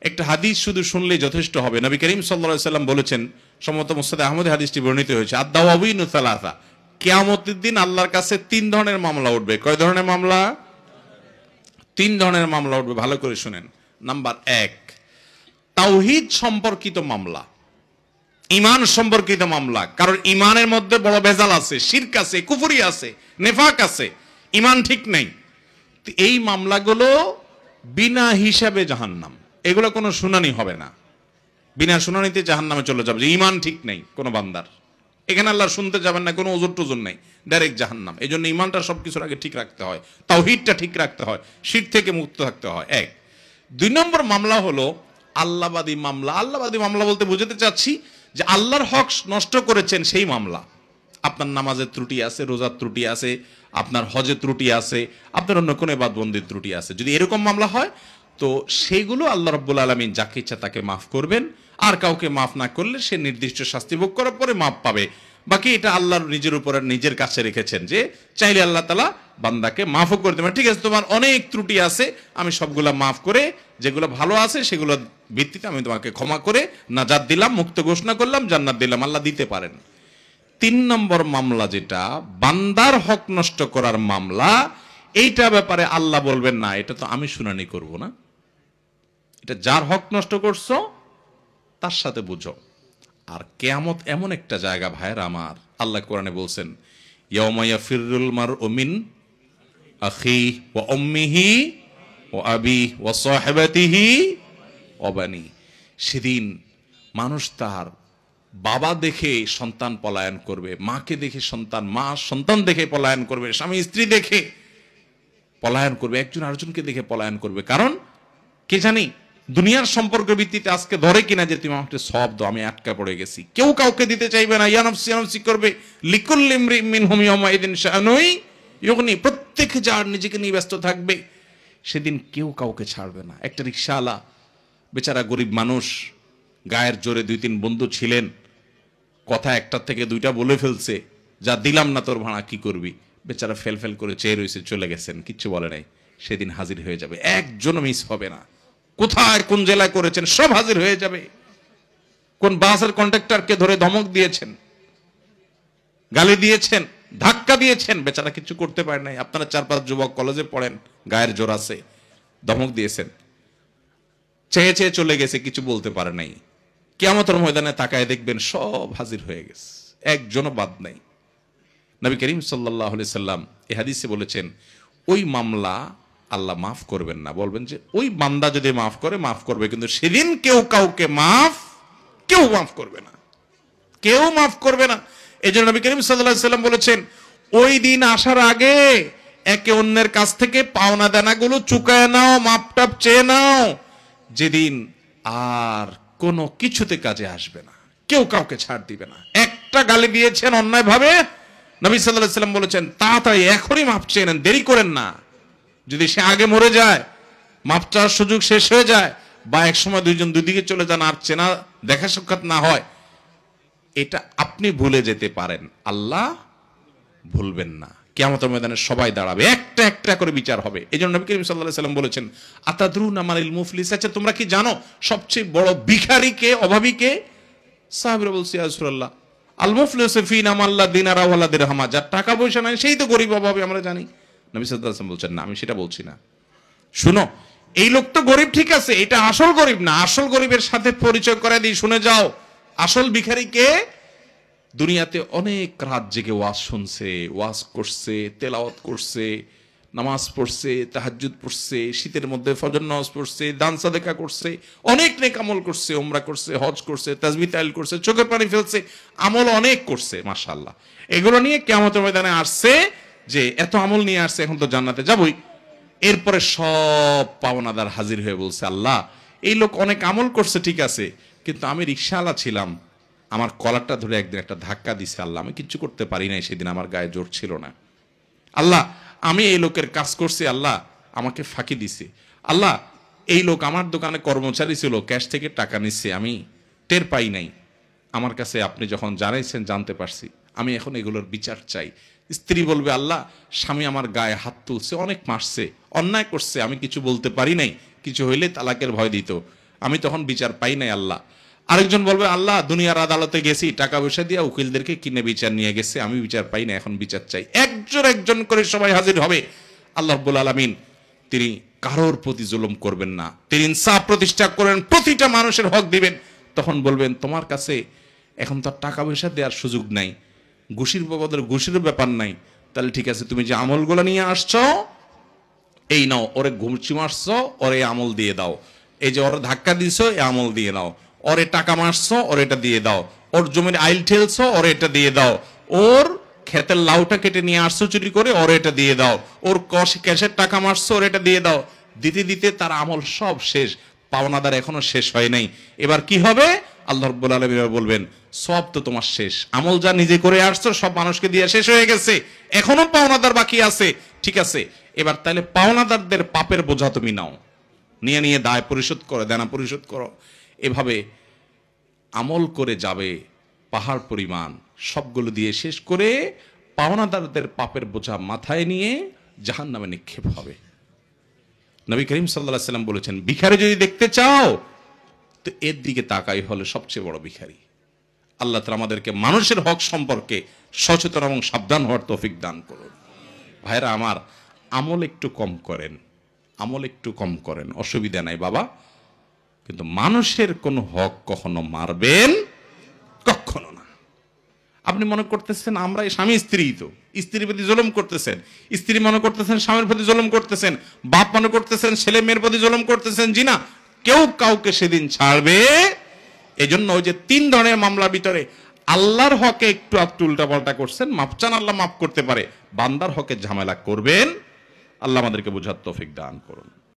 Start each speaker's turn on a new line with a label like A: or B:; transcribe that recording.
A: একটা হাদিস শুধু শুনলেই যথেষ্ট হবে। নবী করিম সাল্লাল্লাহু আলাইহি ওয়াসাল্লাম বলেছেন, সম্ভবত মুসনাদে আহমদে হাদিসটি বর্ণিত হয়েছে, আদ-দাওয়াবিনু সালাসা, কিয়ামতের দিন আল্লাহর কাছে 3 ধরনের মামলা উঠবে। কয় ধরনের মামলা? 3 ধরনের মামলা উঠবে, ভালো করে শুনেন। নাম্বার 1, তাওহীদ সম্পর্কিত মামলা, ঈমান সম্পর্কিত মামলা। কারণ ঈমানের মধ্যে বড় ভেজাল আছে, শিরক আছে, কুফরি আছে, নেফাক আছে, ঈমান ঠিক নেই। এই মামলাগুলো বিনা হিসাবে জাহান্নাম, এগুলো কোনো শুনানি হবে না, বিনা শুনানিতে জাহান্নামে চলে যাবে। যে ঈমান ঠিক নেই কোন বান্দার, এখানে আল্লাহ শুনতে যাবেন না, কোনো ওজর টোজর নেই, ডাইরেক্ট জাহান্নাম। এই জন্য ঈমানটা সবকিছুর আগে ঠিক রাখতে হয়, তাওহীদটা ঠিক রাখতে হয়, শিরক থেকে মুক্ত থাকতে হয়। 1। 2 নম্বর মামলা হলো আল্লাহবাদী মামলা। আল্লাহবাদী মামলা বলতে বুঝাতে চাচ্ছি যে আল্লাহর হক নষ্ট করেছেন সেই মামলা। আপনার নামাজের ত্রুটি আছে, রোজার ত্রুটি আছে, আপনার হজের ত্রুটি আছে, আপনার অন্য কোনো ইবাদতবন্দির ত্রুটি আছে। যদি এরকম মামলা হয় তো সেইগুলো আল্লাহ রাব্বুল আলামিন যাকে ইচ্ছা তাকে মাফ করবেন, আর কাউকে মাফ না করলে সে নির্দিষ্ট শাস্তি ভোগ করার পরে মাফ পাবে। বাকি এটা আল্লাহর নিজের উপর নিজের কাছে রেখেছেন, যে চাইলে আল্লাহ তাআলা বান্দাকে মাফও করতে পারেন। ঠিক আছে, তোমার অনেক ত্রুটি আছে, আমি সবগুলা মাফ করে যেগুলো ভালো আছে সেগুলো ভিত্তিতে আমি তোমাকে ক্ষমা করে নাজাত দিলাম, মুক্ত ঘোষণা করলাম, জান্নাত দিলাম। আল্লাহ দিতে পারেন। 3 নম্বর মামলা যেটা বান্দার হক নষ্ট করার মামলা, এইটা ব্যাপারে আল্লাহ বলবেন না, এটা তো আমি শুনানি করব না, এটা যার হক নষ্ট করছো তার সাথে বুঝো। আর কিয়ামত এমন একটা জায়গা ভাইরা আমার, আল্লাহ কোরআনে বলছেন, ইয়াউমা ইয়াফিরুল মারউ মিন আখিহি ওয়া উম্মিহি ওয়া আবিহি ওয়া সাহিবাতিহি ওয়া বানি। সেদিন মানুষ তার বাবা দেখে সন্তান পলায়ন করবে, মাকে দেখে সন্তান, মা সন্তান দেখে পলায়ন করবে, স্বামী স্ত্রী দেখে পলায়ন করবে, একজন আরেকজনকে দেখে পলায়ন করবে। কারণ কে জানি দুনিয়ার সম্পর্কের ভিত্তিতে আজকে ধরে কিনা যে তুমি আমাকে সব দাও, আমি আটকা পড়ে গেছি। কেউ কাউকে দিতে চাইবে না, ইয়া নাফসি ইয়া নাফসি করবে। লিকুল্লি ইমরিইন মিনহুম ইয়াওমাইযিন শাআনুন ইউগনি, প্রত্যেকে যার নিজেকে নিয়ে ব্যস্ত থাকবে, সেদিন কেউ কাউকে ছাড়বে না। একটা রিকশাওয়ালা বেচারা গরিব মানুষ, গায়ের জোরে 2-3 বন্ধু ছিলেন, কথা একটার থেকে 2টা বলে ফেলছে, যা দিলাম না তোর ভাড়া কি করবি। বেচারা ফেল ফেল করে চেয়ে রয়েছে, চলে গেছেন, কিচ্ছু বলে নাই। সেদিন হাজির হয়ে যাবে, একজন মিস হবে না। কোথায় কোন জেলায় করেছেন সব হাজির হয়ে যাবে। কোন বাসের কন্ডাক্টরকে ধরে ধমক দিয়েছেন, গালি দিয়েছেন, ধাক্কা দিয়েছেন, বেচারা কিছু করতে পারে নাই। আপনারা 4-5 যুবক কলেজে পড়েন, গায়ের জোর আছে, ধমক দিয়েছেন, চেয়ে চেয়ে চলে গেছে, কিছু বলতে পারে নাই। কিয়ামতের ময়দানে তাকায় দেখবেন সব হাজির হয়ে গেছে, একজনও বাদ নাই। নবী করিম সাল্লাল্লাহু আলাইহি সাল্লাম এই হাদিসে বলেছেন, ওই মামলা আল্লাহ মাফ করবেন না, বলবেন যে ওই বান্দা যদি মাফ করে মাফ করবে, কিন্তু সেদিন কেউ কাউকে কেউ মাফ করবে না, কেউ মাফ করবে না। এই জন্য নবী করিম সাল্লাল্লাহু আলাইহি সাল্লাম বলেছেন, ওই দিন আসার আগে একে অন্যের কাছ থেকে পাওনা দানাগুলো চুকায় নাও, মাপটাপ চেয়ে নাও, যেদিন আর কোনো কিছুতে কাজে আসবে না, কেউ কাউকে ছাড় দিবে না। একটা গালি দিয়েছেন অন্যায় ভাবে, নবী সাল্লাল্লাহু আলাইহি সাল্লাম বলেছেন তাড়াতাড়ি এখনই মাপ চেয়ে নেন, দেরি করেন না। যদি সে আগে মরে যায়, মাপ চাওয়ার সুযোগ শেষ হয়ে যায়, বা এক সময় দুইজন দুদিকে চলে যান, আর চেনা দেখা সাক্ষাৎ না হয়, এটা আপনি ভুলে যেতে পারেন, আল্লাহ ভুলবেন না। কিয়ামতের ময়দানে সবাই দাঁড়াবে, একটা একটা করে বিচার হবে। এই জন্য নবী করিম সাল্লাল্লাহু আলাইহি সাল্লাম বলেছেন, আতাদরুনা মানিল মুফলিস, আচ্ছা তোমরা কি জানো সবচেয়ে বড় ভিখারি কে, অভাবী কে? সাহাবীরা বলছে, ইয়া রাসূলুল্লাহ, আল মুফলিসু ফীনা মান লা দিনারা ওয়া লা দিরহামা, যার টাকা পয়সা নাই সেই তো গরিব অভাবী, আমরা জানি। নবী সাল্লাল্লাহু আলাইহি ওয়াসাল্লাম বলছেন, না আমি সেটা বলছি না, শুনো, এই লোক তো গরিব ঠিক আছে, এটা আসল গরিব না, আসল গরিবের সাথে পরিচয় করায় দিই, শুনে যাও। আসল ভিখারি কে? দুনিয়াতে অনেক রাত জেগে ওয়াজ শুনছে, ওয়াজ করছে, তেলাওয়াত করছে, নামাজ পড়ছে, তাহাজ্জুদ পড়ছে, শীতের মধ্যে ফজর নামাজ পড়ছে, দান সাদেকা করছে, অনেক নেক আমল করছে, উমরা করছে, হজ করছে, তাসবিহ তাহলিল করছে, চোখের পানি ফেলছে, আমল অনেক করছে, মাশাআল্লাহ। এগুলো নিয়ে কিয়ামতের ময়দানে আসছে যে এত আমল নিয়ে আসছে, এখন তো জান্নাতে যাবই। এরপরে সব পাওনাদার হাজির হয়ে বলছে, আল্লাহ এই লোক অনেক আমল করছে ঠিক আছে, কিন্তু আমি রিকশাওয়ালা ছিলাম, আমার কলারটা ধরে একদিন একটা ধাক্কা দিছে, আল্লাহ আমি কিচ্ছু করতে পারি নাই, সেদিন আমার গায়ে জোর ছিল না। আল্লাহ আমি এই লোকের কাজ করছি, আল্লাহ আমাকে ফাঁকি দিছে। আল্লাহ এই লোক আমার দোকানে কর্মচারী ছিল, ক্যাশ থেকে টাকা নিচ্ছে, আমি টের পাই নাই, আমার কাছে আপনি যখন জানাইছেন জানতে পারছি, আমি এখন এগুলোর বিচার চাই। স্ত্রী বলবে, আল্লাহ স্বামী আমার গায়ে হাত তুলছে, অনেক মারছে, অন্যায় করছে, আমি কিছু বলতে পারি নাই, কিছু হইলে তালাকের ভয় দিত, আমি তখন বিচার পাই নাই আল্লাহ। আরেকজন বলবে আল্লাহ দুনিয়ার আদালতে গেছি, টাকা পয়সা দিয়ে উকিলদেরকে কিনে বিচার নিয়ে গেছে, আমি বিচার পাই না, এখন বিচার চাই। একজন একজন করে সবাই হাজির হবে। আল্লাহ রাব্বুল আলামিন তিনি কারোর প্রতি জুলুম করবেন না, তিনি ইনসাফ প্রতিষ্ঠা করেন, প্রতিটা মানুষের হক দিবেন। তখন বলবেন তোমার কাছে এখন তো টাকা পয়সা দেওয়ার সুযোগ নাই, ঘুষির বাবদের ঘুষির ব্যাপার নাই, তাহলে ঠিক আছে তুমি যে আমলগুলো নিয়ে আসছো এই নাও, ওরে ঘুষি মারছো ওরে আমল দিয়ে দাও, এই যে ওর ধাক্কা দিছো এই আমল দিয়ে দাও, ওরে টাকা মারছো ওর এটা দিয়ে দাও, ওর জমির আইল ঠেলছো ওর এটা দিয়ে দাও, ওর ক্ষেতের লাউটা কেটে নিয়ে আসছো চুরি করে ওর এটা দিয়ে দাও, ওর ক্যাশের টাকা মারছো ওর এটা দিয়ে দাও। দিতে দিতে তার আমল সব শেষ, পাওনাদার এখনো শেষ হয় নাই। এবার কি হবে? আল্লাহ রাব্বুল আলামিন বলবেন সব তো তোমার শেষ, আমল যা নিজে করে আসছো সব মানুষকে দিয়ে শেষ হয়ে গেছে, এখনো পাওনাদার বাকি আছে। ঠিক আছে, এবার তাহলে পাওনাদারদের পাপের বোঝা তুমি নাও, নিয়ে নিয়ে দায় পরিশোধ করো, দেনা পরিশোধ করো। এভাবে আমল করে যাবে পাহাড় পরিমাণ, সবগুলো দিয়ে শেষ করে পাওনাদারদের পাপের বোঝা মাথায় নিয়ে জাহান্নামে নিক্ষেপ হবে। নবী করিম সাল্লাল্লাহু আলাইহি ওয়াসাল্লাম বলেছেন ভিখারি যদি দেখতে চাও তো এর দিকে তাকাই হলে সবচেয়ে বড় ভিখারি। আল্লাহ তাআলা আমাদেরকে মানুষের হক সম্পর্কে সচেতন এবং সাবধান হওয়ার তৌফিক দান করুন। ভাইরা আমার, আমল একটু কম করেন, আমল একটু কম করেন, অসুবিধা নাই বাবা, কিন্তু মানুষের কোনো হক কখনো মারবেন কখনো না। আপনি মনে করতেছেন আমরা স্বামী স্ত্রী, তো স্ত্রীর প্রতি জুলুম করতেছেন, স্ত্রী মনে করতেছেন স্বামীর প্রতি জুলুম করতেছেন, বাপ মনে করতেছেন ছেলে মেয়ের প্রতি জুলুম করতেছেন। জি না, কেউ কাউকে সেদিন ছাড়বে। এজন্য ওই যে 3 ধরনের মামলার ভিতরে আল্লাহর হকে একটু উল্টাপাল্টা করছেন, মাপ চান, আল্লাহ মাফ করতে পারে। বান্দার হকে ঝামেলা করবেন, আল্লাহ আমাদেরকে বোঝার তৌফিক দান করুন।